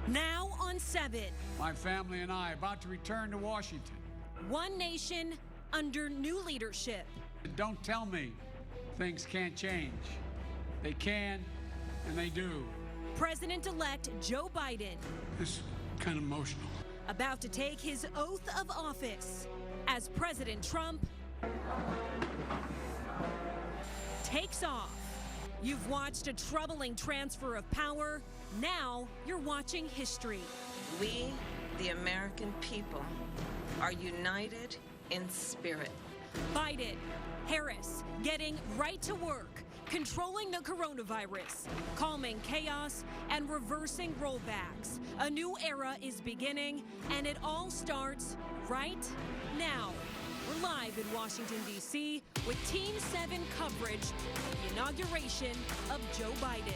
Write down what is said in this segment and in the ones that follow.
Now on 7. My family and I about to return to Washington. One nation under new leadership. Don't tell me things can't change. They can, and they do. President-elect Joe Biden. It's kind of emotional. About to take his oath of office as President Trump takes off. You've watched a troubling transfer of power. Now you're watching history. We, the American people, are united in spirit. Biden, Harris getting right to work, controlling the coronavirus, calming chaos, and reversing rollbacks. A new era is beginning, and it all starts right now. We're live in Washington, D.C. with Team 7 coverage of the inauguration of Joe Biden.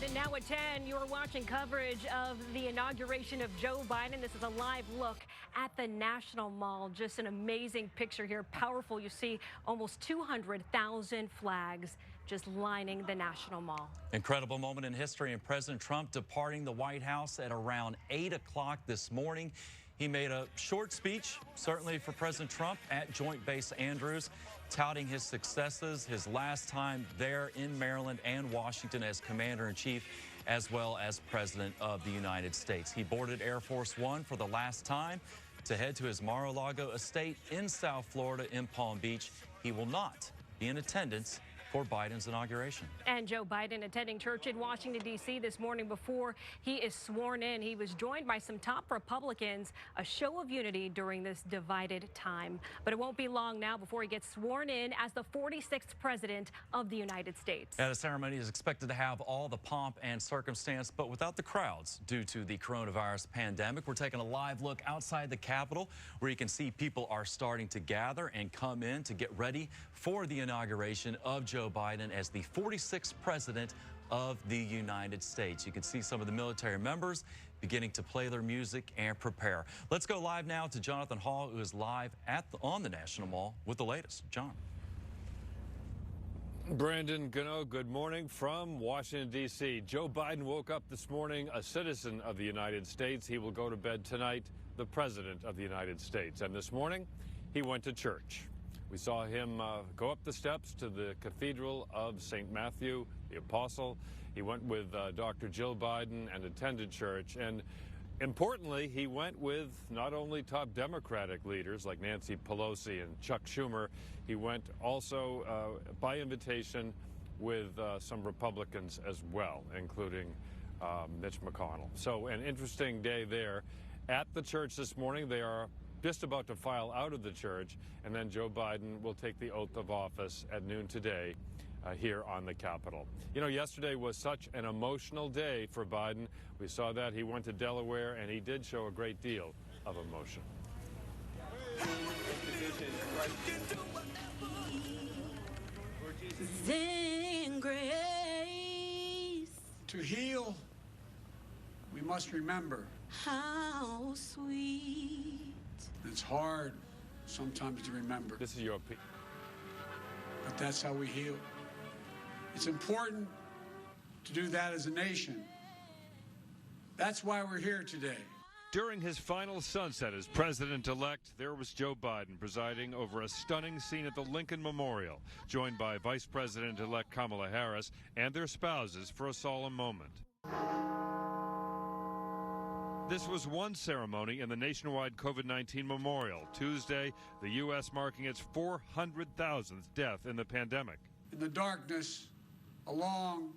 And now at 10, you're watching coverage of the inauguration of Joe Biden. This is a live look at the National Mall. Just an amazing picture here. Powerful. You see almost 200,000 flags just lining the National Mall. Incredible moment in history, and President Trump departing the White House at around 8 o'clock this morning. He made a short speech, certainly for President Trump, at Joint Base Andrews, touting his successes, his last time there in Maryland and Washington as Commander-in-Chief, as well as President of the United States. He boarded Air Force One for the last time to head to his Mar-a-Lago estate in South Florida in Palm Beach. He will not be in attendance for Biden's inauguration. And Joe Biden attending church in Washington, D.C. this morning before he is sworn in. He was joined by some top Republicans, a show of unity during this divided time. But it won't be long now before he gets sworn in as the 46th president of the United States. Yeah, the ceremony is expected to have all the pomp and circumstance, but without the crowds due to the coronavirus pandemic. We're taking a live look outside the Capitol, where you can see people are starting to gather and come in to get ready for the inauguration of Joe Biden as the 46th president of the United States. You can see some of the military members beginning to play their music and prepare. Let's go live now to Jonathan Hall, who is live on the National Mall with the latest. John. Brandon Gano, good morning from Washington, D.C. Joe Biden woke up this morning a citizen of the United States. He will go to bed tonight, the president of the United States. And this morning, he went to church. We saw him go up the steps to the Cathedral of St. Matthew, the Apostle. He went with Dr. Jill Biden and attended church. And importantly, he went with not only top Democratic leaders like Nancy Pelosi and Chuck Schumer, he went also by invitation with some Republicans as well, including Mitch McConnell. So an interesting day there at the church this morning. They are just about to file out of the church, and then Joe Biden will take the oath of office at noon today here on the Capitol. You know, yesterday was such an emotional day for Biden. We saw that. He went to Delaware, and he did show a great deal of emotion. Sing grace. To heal, we must remember. How sweet. It's hard sometimes to remember. This is your piece. But that's how we heal. It's important to do that as a nation. That's why we're here today. During his final sunset as president-elect, there was Joe Biden presiding over a stunning scene at the Lincoln Memorial, joined by Vice President-elect Kamala Harris and their spouses for a solemn moment. This was one ceremony in the nationwide COVID-19 memorial. Tuesday, the U.S. marking its 400,000th death in the pandemic. In the darkness, along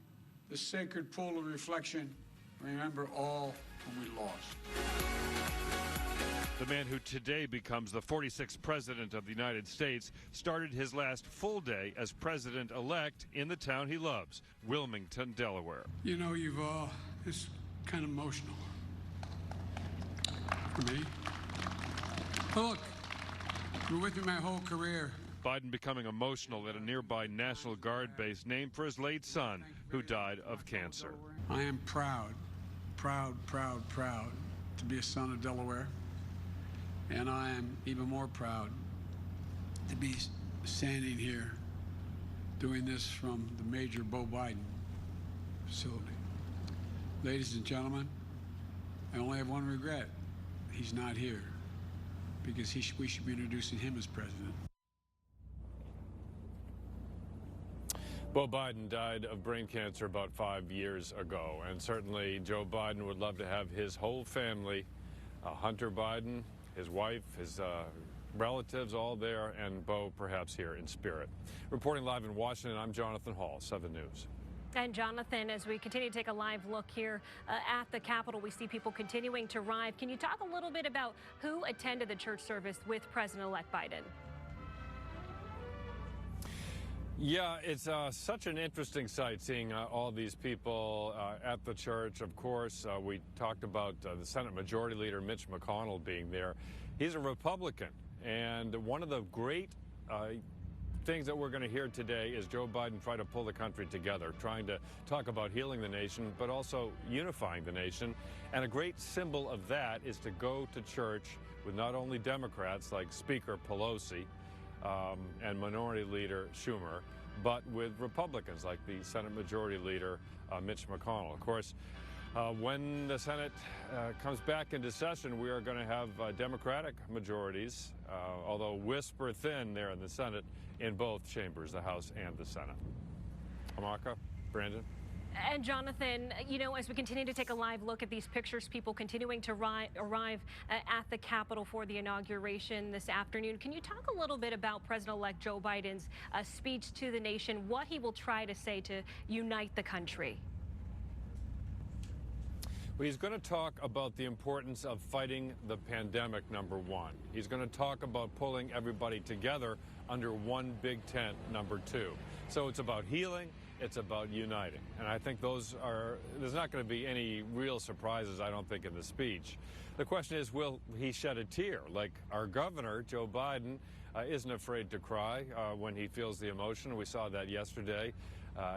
the sacred pool of reflection, remember all whom we lost. The man who today becomes the 46th president of the United States started his last full day as president-elect in the town he loves, Wilmington, Delaware. You know, it's kind of emotional. For me. But look, you're with me my whole career. Biden becoming emotional at a nearby National Guard base named for his late son, who died of cancer. I am proud to be a son of Delaware. And I am even more proud to be standing here doing this from the Major Bo Biden facility. Ladies and gentlemen, I only have one regret. He's not here, because we should be introducing him as president. Beau Biden died of brain cancer about 5 years ago, and certainly Joe Biden would love to have his whole family, Hunter Biden, his wife, his relatives, all there, and Beau perhaps here in spirit. Reporting live in Washington, I'm Jonathan Hall, 7 News. And Jonathan, as we continue to take a live look here at the Capitol, we see people continuing to arrive. Can you talk a little bit about who attended the church service with President-elect Biden? Yeah, it's such an interesting sight seeing all these people at the church. Of course, we talked about the Senate Majority Leader Mitch McConnell being there. He's a Republican, and one of the great things that we're going to hear today is Joe Biden try to pull the country together, trying to talk about healing the nation, but also unifying the nation. And a great symbol of that is to go to church with not only Democrats like Speaker Pelosi and Minority Leader Schumer, but with Republicans like the Senate Majority Leader Mitch McConnell. Of course, when the Senate comes back into session, we are going to have Democratic majorities, although whisper thin there in the Senate, in both chambers, the House and the Senate. Amaka, Brandon. And Jonathan, you know, as we continue to take a live look at these pictures, people continuing to arrive at the Capitol for the inauguration this afternoon, can you talk a little bit about President-elect Joe Biden's speech to the nation, what he will try to say to unite the country? Well, he's going to talk about the importance of fighting the pandemic, number one. He's going to talk about pulling everybody together under one big tent, number two. So it's about healing, it's about uniting. And I think there's not going to be any real surprises, I don't think, in the speech. The question is, will he shed a tear? Like our governor, Joe Biden, isn't afraid to cry when he feels the emotion. We saw that yesterday.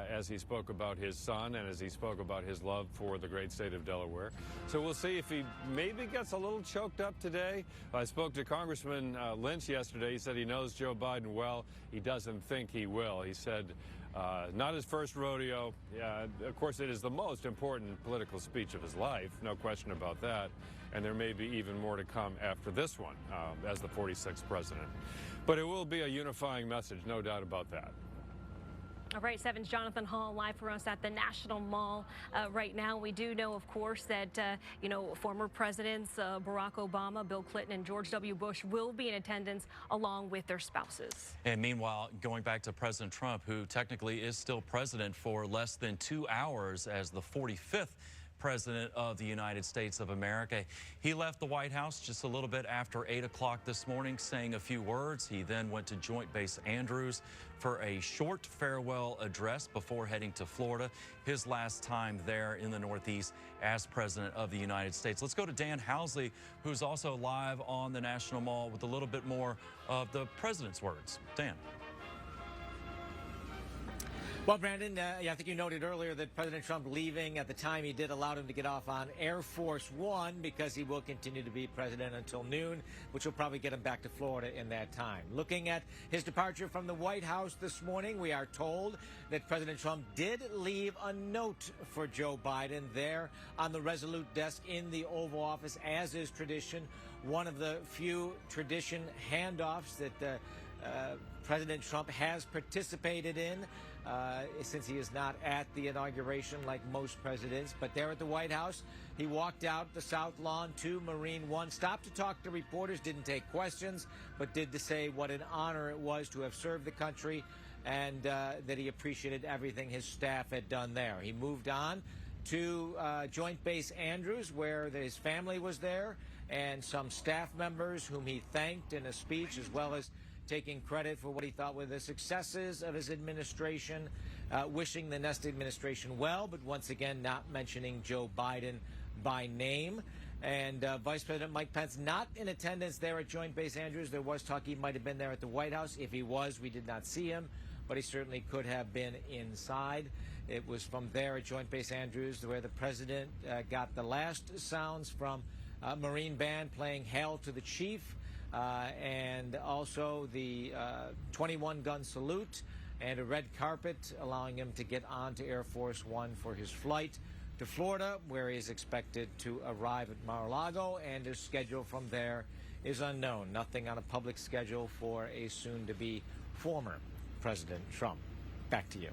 As he spoke about his son and as he spoke about his love for the great state of Delaware. So we'll see if he maybe gets a little choked up today. I spoke to Congressman Lynch yesterday. He said he knows Joe Biden well. He doesn't think he will. He said not his first rodeo. Of course, it is the most important political speech of his life, no question about that. And there may be even more to come after this one as the 46th president. But it will be a unifying message, no doubt about that. All right, 7's Jonathan Hall live for us at the National Mall right now. We do know, of course, that, you know, former presidents Barack Obama, Bill Clinton, and George W. Bush will be in attendance along with their spouses. And meanwhile, going back to President Trump, who technically is still president for less than 2 hours as the 45th President of the United States of America. He left the White House just a little bit after 8 o'clock this morning, saying a few words. He then went to Joint Base Andrews for a short farewell address before heading to Florida, his last time there in the Northeast as President of the United States. Let's go to Dan Housley, who's also live on the National Mall with a little bit more of the President's words. Dan. Well, Brandon, I think you noted earlier that President Trump leaving at the time he did allowed him to get off on Air Force One because he will continue to be president until noon, which will probably get him back to Florida in that time. Looking at his departure from the White House this morning, we are told that President Trump did leave a note for Joe Biden there on the Resolute desk in the Oval Office, as is tradition. One of the few tradition handoffs that President Trump has participated in. Since he is not at the inauguration like most presidents. But there at the White House, he walked out the South Lawn to Marine One, stopped to talk to reporters, didn't take questions, but did to say what an honor it was to have served the country and that he appreciated everything his staff had done there. He moved on to Joint Base Andrews, where his family was there, and some staff members whom he thanked in a speech, as well as taking credit for what he thought were the successes of his administration, wishing the next administration well, but once again not mentioning Joe Biden by name. And Vice President Mike Pence not in attendance there at Joint Base Andrews. There was talk he might have been there at the White House. If he was, we did not see him, but he certainly could have been inside. It was from there at Joint Base Andrews where the president got the last sounds from Marine Band playing Hail to the Chief. And also the 21-gun salute and a red carpet allowing him to get onto Air Force One for his flight to Florida, where he is expected to arrive at Mar-a-Lago, and his schedule from there is unknown. Nothing on a public schedule for a soon-to-be former President Trump. Back to you.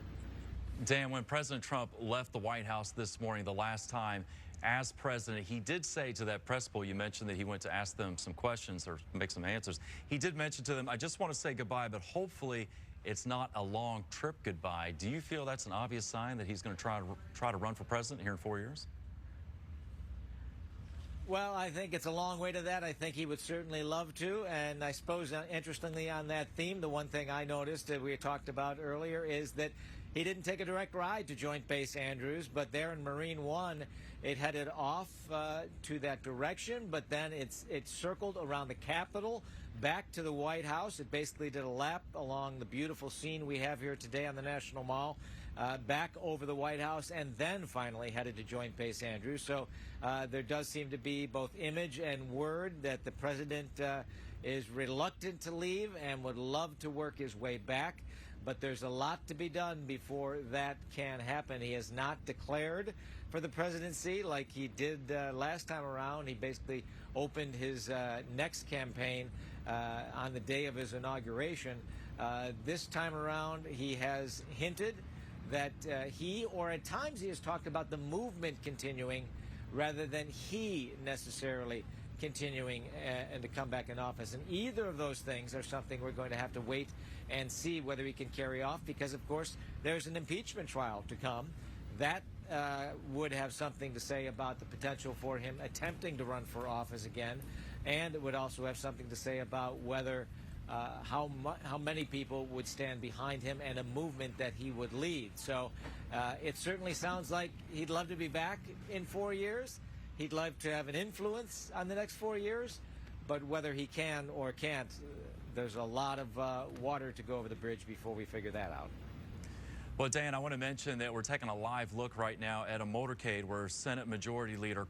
Dan, when President Trump left the White House this morning, the last time as president, he did say to that press pool, you mentioned that he went to ask them some questions or make some answers. He did mention to them, I just want to say goodbye, but hopefully it's not a long trip goodbye. Do you feel that's an obvious sign that he's going to try to run for president here in 4 years? Well, I think it's a long way to that. I think he would certainly love to. And I suppose, interestingly, on that theme, the one thing I noticed that we talked about earlier is that he didn't take a direct ride to Joint Base Andrews, but there in Marine One, it headed off to that direction, but then it circled around the Capitol, back to the White House. It basically did a lap along the beautiful scene we have here today on the National Mall, back over the White House, and then finally headed to Joint Base Andrews. So there does seem to be both image and word that the president is reluctant to leave and would love to work his way back. But there's a lot to be done before that can happen. He has not declared for the presidency like he did last time around. He basically opened his next campaign on the day of his inauguration. This time around, he has hinted that he, or at times he has talked about the movement continuing rather than he necessarily continuing and to come back in office. And either of those things are something we're going to have to wait and see whether he can carry off, because, of course, there's an impeachment trial to come. That would have something to say about the potential for him attempting to run for office again, and it would also have something to say about whether how many people would stand behind him and a movement that he would lead. So it certainly sounds like he'd love to be back in 4 years. He'd love to have an influence on the next 4 years, but whether he can or can't, there's a lot of water to go over the bridge before we figure that out. Well, Dan, I want to mention that we're taking a live look right now at a motorcade where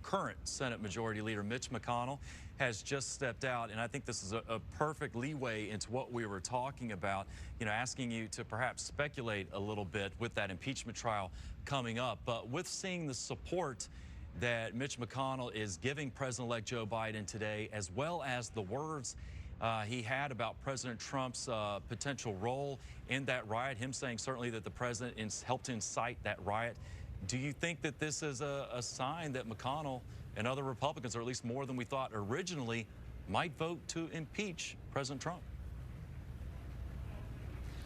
current Senate Majority Leader Mitch McConnell has just stepped out. And I think this is a perfect leeway into what we were talking about, asking you to perhaps speculate a little bit with that impeachment trial coming up. But with seeing the support that Mitch McConnell is giving President-elect Joe Biden today, as well as the words he had about President Trump's potential role in that riot, him saying certainly that the president helped incite that riot. Do you think that this is a sign that McConnell and other Republicans, or at least more than we thought originally, might vote to impeach President Trump?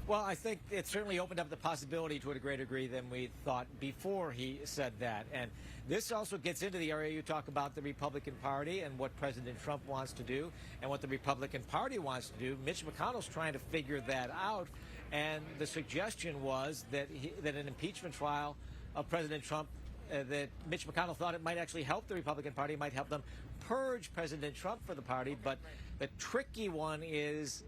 Well, I think it certainly opened up the possibility to a greater degree than we thought before he said that. And this also gets into the area you talk about, the Republican Party and what President Trump wants to do and what the Republican Party wants to do. Mitch McConnell's trying to figure that out. And the suggestion was that an impeachment trial of President Trump, that Mitch McConnell thought it might actually help the Republican Party, might help them purge President Trump for the party. But the tricky one is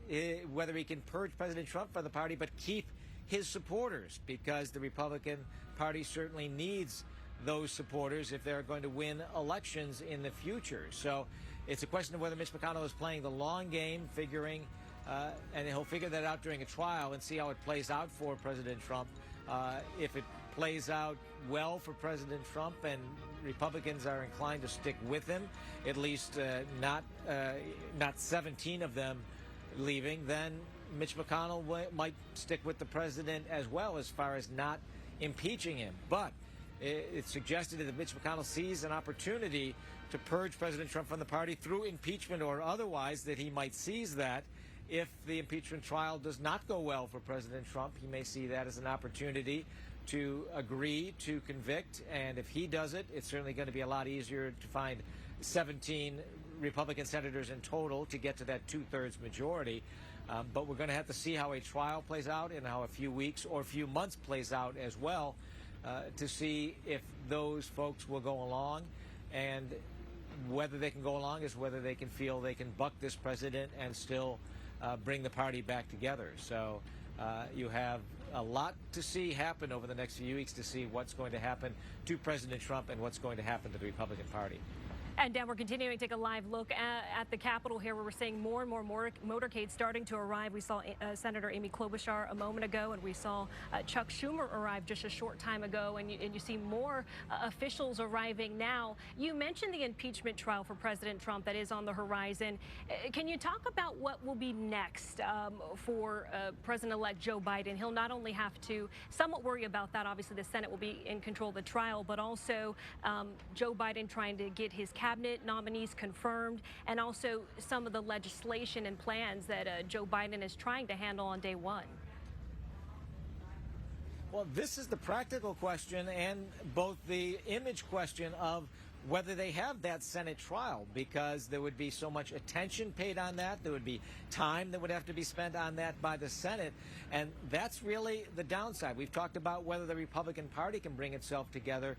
whether he can purge President Trump for the party but keep his supporters, because the Republican Party certainly needs those supporters if they're going to win elections in the future. So it's a question of whether Mitch McConnell is playing the long game, figuring, and he'll figure that out during a trial and see how it plays out for President Trump. If it plays out well for President Trump and Republicans are inclined to stick with him, at least not 17 of them leaving, then Mitch McConnell might stick with the president as well as far as not impeaching him. But it's suggested that Mitch McConnell sees an opportunity to purge President Trump from the party through impeachment or otherwise, that he might seize that. If the impeachment trial does not go well for President Trump, he may see that as an opportunity to agree to convict. And if he does it, it's certainly going to be a lot easier to find 17 Republican senators in total to get to that two-thirds majority. But we're going to have to see how a trial plays out and how a few weeks or a few months plays out as well, to see if those folks will go along. And whether they can go along is whether they can feel they can buck this president and still bring the party back together. So you have a lot to see happen over the next few weeks to see what's going to happen to President Trump and what's going to happen to the Republican Party. And Dan, we're continuing to take a live look at the Capitol here, where we're seeing more and more motorcades starting to arrive. We saw Senator Amy Klobuchar a moment ago, and we saw Chuck Schumer arrive just a short time ago, and you see more officials arriving now. You mentioned the impeachment trial for President Trump that is on the horizon. Can you talk about what will be next for President-elect Joe Biden? He'll not only have to somewhat worry about that, obviously the Senate will be in control of the trial, but also Joe Biden trying to get his cabinet nominees confirmed, and also some of the legislation and plans that Joe Biden is trying to handle on day one. Well, this is the practical question and both the image question of whether they have that Senate trial, because there would be so much attention paid on that. There would be time that would have to be spent on that by the Senate. And that's really the downside. We've talked about whether the Republican Party can bring itself together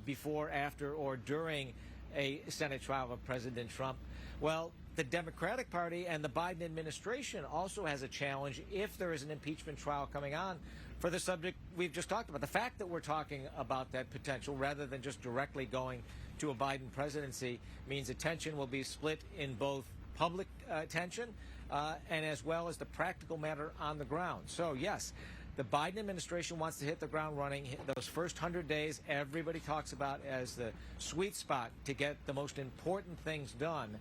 before, after, or during a Senate trial of President Trump. Well, the Democratic Party and the Biden administration also has a challenge if there is an impeachment trial coming on for the subject we've just talked about. The fact that we're talking about that potential rather than just directly going to a Biden presidency means attention will be split in both public attention and as well as the practical matter on the ground. So, yes, the Biden administration wants to hit the ground running. Those first 100 days, everybody talks about as the sweet spot to get the most important things done.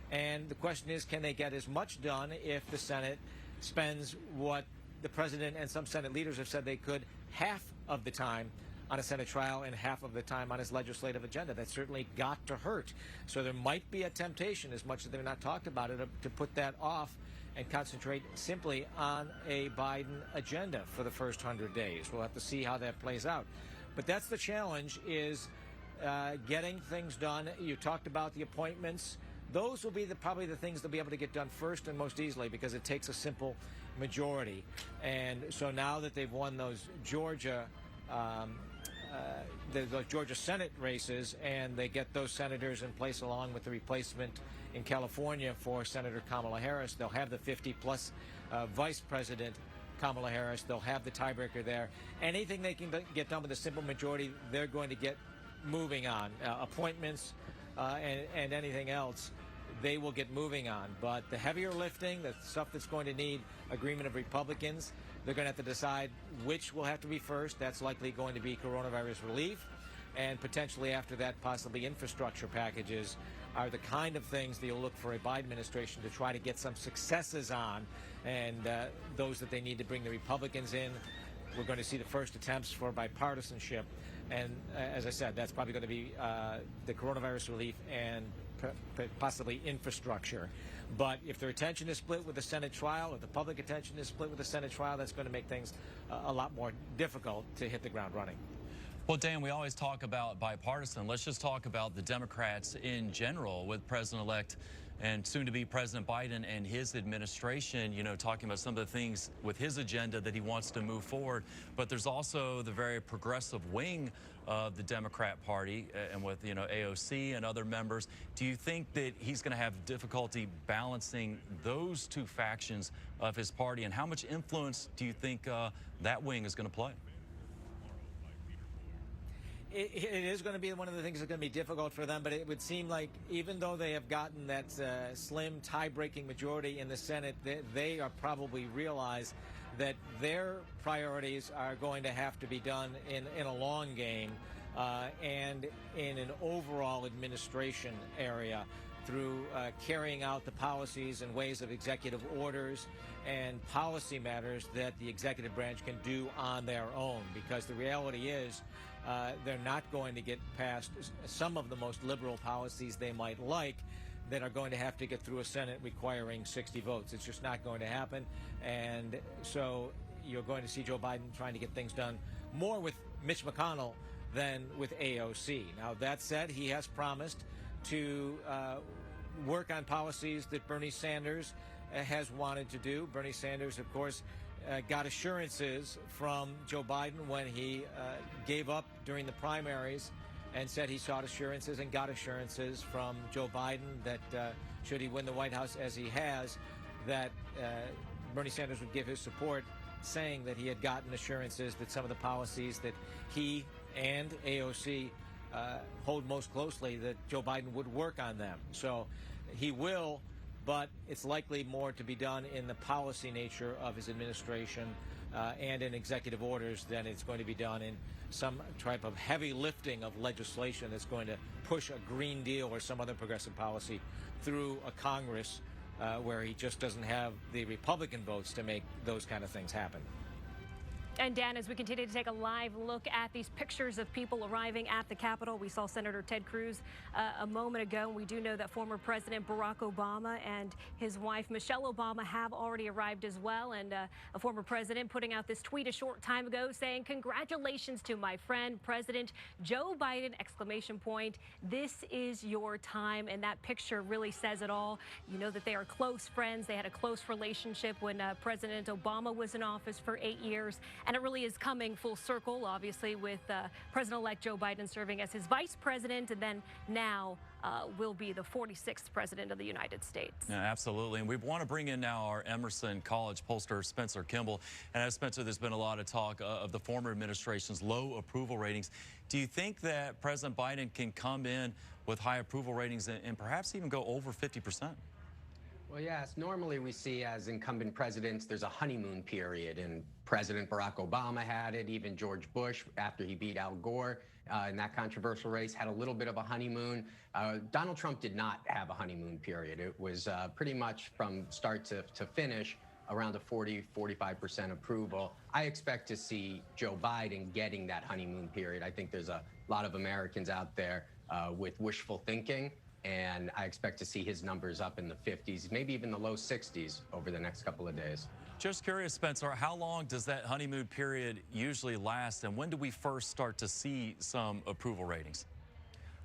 And the question is, can they get as much done if the Senate spends what the president and some Senate leaders have said they could, half of the time on a Senate trial and half of the time on his legislative agenda? That certainly got to hurt. So there might be a temptation, as much as they're not talked about it, to put that off and concentrate simply on a Biden agenda for the first 100 days. We'll have to see how that plays out. But that's the challenge, is getting things done. You talked about the appointments. Those will be probably the things they'll be able to get done first and most easily, because it takes a simple majority. And so now that they've won those Georgia the Georgia Senate races, and they get those senators in place along with the replacement in California for Senator Kamala Harris, they'll have the 50-plus Vice President Kamala Harris. They'll have the tiebreaker there. Anything they can get done with a simple majority, they're going to get moving on. Appointments and anything else, they will get moving on. But the heavier lifting, the stuff that's going to need agreement of Republicans, they're going to have to decide which will have to be first. That's likely going to be coronavirus relief, and potentially after that, possibly infrastructure packages are the kind of things that you'll look for a Biden administration to try to get some successes on, and those that they need to bring the Republicans in. We're going to see the first attempts for bipartisanship, and as I said, that's probably going to be the coronavirus relief and possibly infrastructure. But if their attention is split with the Senate trial, if the public attention is split with the Senate trial, that's going to make things a lot more difficult to hit the ground running. Well, Dan, we always talk about bipartisan. Let's just talk about the Democrats in general, with President-elect and soon-to-be President Biden and his administration, you know, talking about some of the things with his agenda that he wants to move forward. But there's also the very progressive wing of the Democrat Party, and with, you know, AOC and other members. Do you think that he's going to have difficulty balancing those two factions of his party, and how much influence do you think that wing is going to play? It is going to be one of the things that's going to be difficult for them, but it would seem like even though they have gotten that slim tie-breaking majority in the Senate, they are probably realize that their priorities are going to have to be done in a long game and in an overall administration area through carrying out the policies and ways of executive orders and policy matters that the executive branch can do on their own, because the reality is they're not going to get past some of the most liberal policies they might like that are going to have to get through a Senate requiring 60 votes. It's just not going to happen. And so you're going to see Joe Biden trying to get things done more with Mitch McConnell than with AOC. Now, that said, he has promised to work on policies that Bernie Sanders has wanted to do. Bernie Sanders, of course, got assurances from Joe Biden when he gave up during the primaries and said he sought assurances and got assurances from Joe Biden that should he win the White House, as he has, that Bernie Sanders would give his support, saying that he had gotten assurances that some of the policies that he and AOC hold most closely, that Joe Biden would work on them. So he will, but it's likely more to be done in the policy nature of his administration and in executive orders than it's going to be done in some type of heavy lifting of legislation that's going to push a Green Deal or some other progressive policy through a Congress where he just doesn't have the Republican votes to make those kind of things happen. And Dan, as we continue to take a live look at these pictures of people arriving at the Capitol, we saw Senator Ted Cruz a moment ago. We do know that former President Barack Obama and his wife Michelle Obama have already arrived as well. And a former president putting out this tweet a short time ago saying, "Congratulations to my friend, President Joe Biden, exclamation point. This is your time." And that picture really says it all. You know that they are close friends. They had a close relationship when President Obama was in office for 8 years. And it really is coming full circle, obviously, with President-elect Joe Biden serving as his vice president, and then now will be the 46th president of the United States. Yeah, absolutely. And we want to bring in now our Emerson College pollster, Spencer Kimball. And as Spencer, there's been a lot of talk of the former administration's low approval ratings. Do you think that President Biden can come in with high approval ratings and perhaps even go over 50%? Well, yes. Normally we see as incumbent presidents, there's a honeymoon period, and President Barack Obama had it. Even George Bush, after he beat Al Gore in that controversial race, had a little bit of a honeymoon. Donald Trump did not have a honeymoon period. It was pretty much from start to finish around a 40–45% approval. I expect to see Joe Biden getting that honeymoon period. I think there's a lot of Americans out there with wishful thinking, and I expect to see his numbers up in the 50s, maybe even the low 60s over the next couple of days. Just curious, Spencer, how long does that honeymoon period usually last, and when do we first start to see some approval ratings?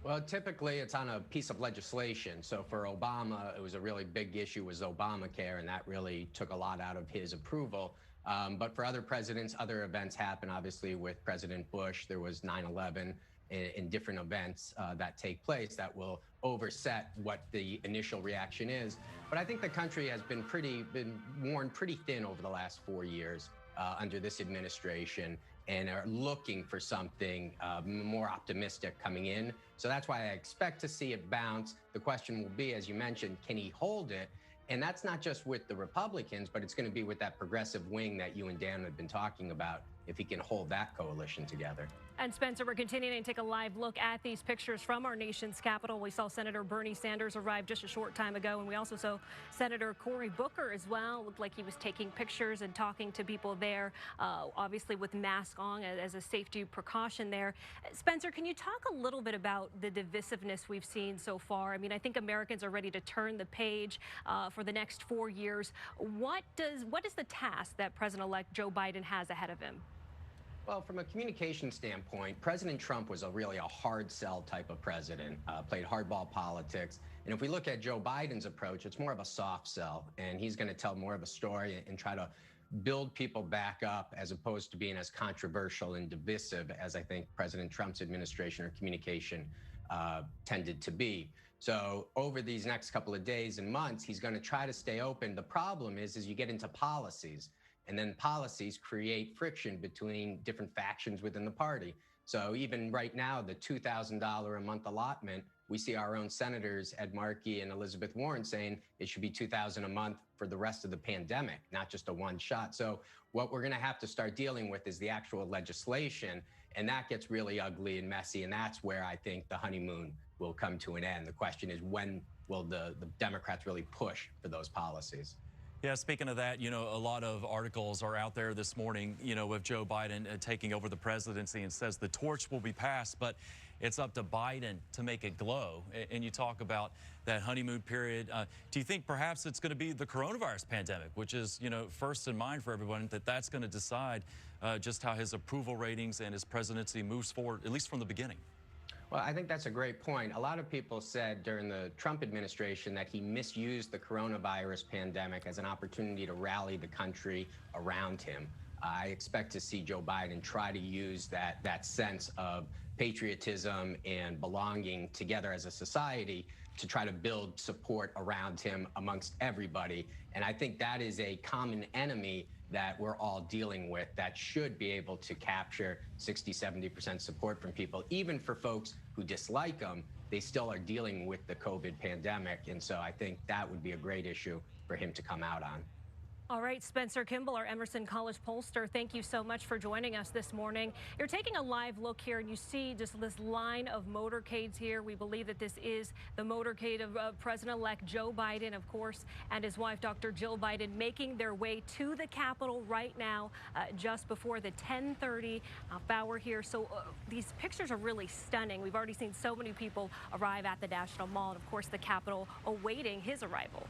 Well, typically it's on a piece of legislation. So for Obama, it was a really big issue was Obamacare, and that really took a lot out of his approval. But for other presidents, other events happen. Obviously, with President Bush, there was 9/11 in different events that take place that will overset what the initial reaction is. But I think the country has been worn pretty thin over the last 4 years under this administration, and are looking for something more optimistic coming in. So that's why I expect to see it bounce. The question will be, as you mentioned, can he hold it? And that's not just with the Republicans, but it's going to be with that progressive wing that you and Dan have been talking about, if he can hold that coalition together. And Spencer, we're continuing to take a live look at these pictures from our nation's capital. We saw Senator Bernie Sanders arrive just a short time ago, and we also saw Senator Cory Booker as well. Looked like he was taking pictures and talking to people there, obviously with mask on as a safety precaution there. Spencer, can you talk a little bit about the divisiveness we've seen so far? I mean, I think Americans are ready to turn the page for the next 4 years. What is the task that President-elect Joe Biden has ahead of him? Well, from a communication standpoint, President Trump was really a hard sell type of president, played hardball politics. And if we look at Joe Biden's approach, it's more of a soft sell, and he's going to tell more of a story and try to build people back up as opposed to being as controversial and divisive as I think President Trump's administration or communication tended to be. So over these next couple of days and months, he's going to try to stay open. The problem is you get into policies, and then policies create friction between different factions within the party. So even right now, the $2,000 a month allotment, we see our own senators, Ed Markey and Elizabeth Warren, saying it should be $2,000 a month for the rest of the pandemic, not just a one shot. So what we're going to have to start dealing with is the actual legislation, and that gets really ugly and messy. And that's where I think the honeymoon will come to an end. The question is, when will the Democrats really push for those policies? Yeah, speaking of that, you know, a lot of articles are out there this morning, you know, with Joe Biden taking over the presidency, and says the torch will be passed, but it's up to Biden to make it glow. And you talk about that honeymoon period. Do you think perhaps it's going to be the coronavirus pandemic, which is, you know, first in mind for everyone, that's going to decide just how his approval ratings and his presidency moves forward, at least from the beginning? Well, I think that's a great point. A lot of people said during the Trump administration that he misused the coronavirus pandemic as an opportunity to rally the country around him. I expect to see Joe Biden try to use that sense of patriotism and belonging together as a society to try to build support around him amongst everybody. And I think that is a common enemy that we're all dealing with that should be able to capture 60, 70% support from people. Even for folks who dislike him, they still are dealing with the COVID pandemic. And so I think that would be a great issue for him to come out on. All right, Spencer Kimball, our Emerson College pollster, thank you so much for joining us this morning. You're taking a live look here, and you see just this line of motorcades here. We believe that this is the motorcade of President-elect Joe Biden, of course, and his wife, Dr. Jill Biden, making their way to the Capitol right now, just before the 10:30 hour here. So these pictures are really stunning. We've already seen so many people arrive at the National Mall, and of course, the Capitol awaiting his arrival.